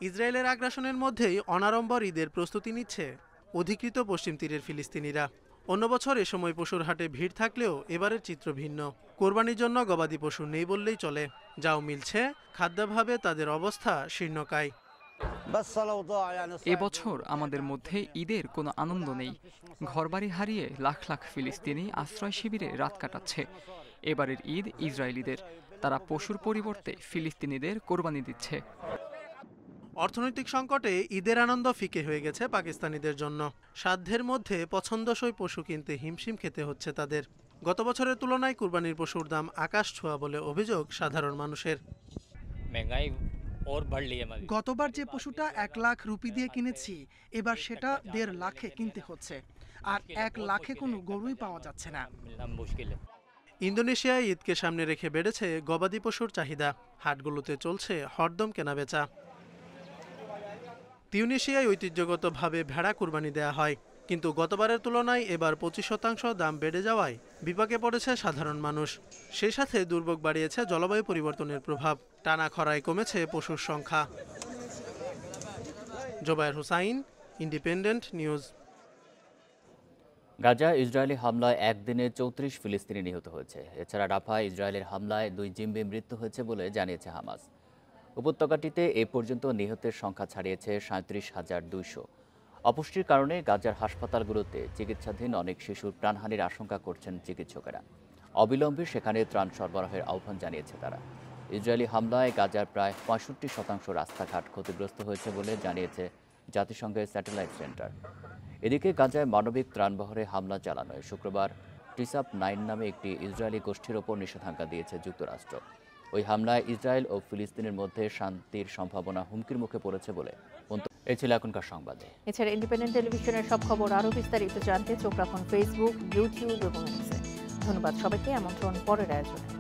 ইসরায়েলের আগ্রাসনের মধ্যেই অনাড়ম্বর ঈদের প্রস্তুতি নিচ্ছে অধিকৃত পশ্চিম তীরের ফিলিস্তিনিরা। অন্য বছর এ সময় পশুর হাটে ভিড় থাকলেও এবারের চিত্র ভিন্ন। কোরবানির জন্য গবাদি পশু নেই বললেই চলে, যাও মিলছে খাদ্যাভাবে তাদের অবস্থা শীর্ণকায়। এবছর আমাদের মধ্যে ঈদের কোনো আনন্দ নেই। ঘরবাড়ি হারিয়ে লাখ লাখ ফিলিস্তিনি আশ্রয় শিবিরে রাত কাটাচ্ছে। এবারের ঈদ ইসরায়েলিদের, তারা পশুর পরিবর্তে ফিলিস্তিনিদের কোরবানি দিচ্ছে। অর্থনৈতিক সংকটে ঈদের আনন্দ ফিকে হয়ে গেছে পাকিস্তানিদের জন্য। সাধ্যের মধ্যে পছন্দসই পশু কিনতে হিমশিম খেতে হচ্ছে তাদের। গত বছরের তুলনায় কুরবানির পশুর দাম আকাশ ছোঁয়া বলে অভিযোগ সাধারণ মানুষের। গতবার যে পশুটা 1 লাখ রুপি দিয়ে কিনেছি, এবার সেটা 1.5 লাখে কিনতে হচ্ছে, আর 1 লাখে কোনো গরুই পাওয়া যাচ্ছে না। ইন্দোনেশিয়ায় ঈদকে সামনে রেখে বেড়েছে গবাদি পশুর চাহিদা। হাটগুলোতে চলছে হরদম কেনাবেচা। তিউনিশিয়ায় ঐতিহ্যগতভাবে ভেড়া কুরবানি দেয়া হয়, কিন্তু গতবারের তুলনায় এবার 25% দাম বেড়ে যাওয়ায় বিপাকে পড়েছে সাধারণ মানুষ। সেই সাথে দুর্ভোগ বাড়িয়েছে জলবায়ু পরিবর্তনের প্রভাব। টানা খরায় কমেছে পশুর সংখ্যা। Zobayer Hossain, Independent News. Gaza Israeli হামলায় একদিনে ৩৪ ফিলিস্তিনি নিহত হয়েছে। এছাড়া রাফায় ইসরায়েলের হামলায় 2 জিম্মি মৃত্যু হয়েছে বলে জানিয়েছে হামাস। উপত্যকাটিতে এ পর্যন্ত নিহতের সংখ্যা ছাড়িয়েছে ৩৭,২০০। অপুষ্টির কারণে গাজার হাসপাতালগুলোতে চিকিৎসাধীন অনেক শিশুর প্রাণহানির আশঙ্কা করছেন চিকিৎসকেরা। অবিলম্বে সেখানে ত্রাণ সরবরাহের আহ্বান জানিয়েছে তারা। ইসরায়েলি হামলায় গাজার প্রায় 65% রাস্তাঘাট ক্ষতিগ্রস্ত হয়েছে বলে জানিয়েছে জাতিসংঘের স্যাটেলাইট সেন্টার। এদিকে গাজায় মানবিক ত্রাণবহরে হামলা চালানোয় শুক্রবার টিসাপ 9 নামে একটি ইসরায়েলি গোষ্ঠীর ওপর নিষেধাজ্ঞা দিয়েছে যুক্তরাষ্ট্র। ওই হামলায় ইসরায়েল ও ফিলিস্তিনের মধ্যে শান্তির সম্ভাবনা হুমকির মুখে পড়েছে বলে এই ছিল এখনকার সংবাদে। এছাড়া ইন্ডিপেন্ডেন্ট টেলিভিশনের সব খবর আরও বিস্তারিত জানতে চোখ রাখুন ফেসবুক, ইউটিউব এবং এক্সে। ধন্যবাদ সবাইকে। আমন্ত্রণ পরের আয়োজনে।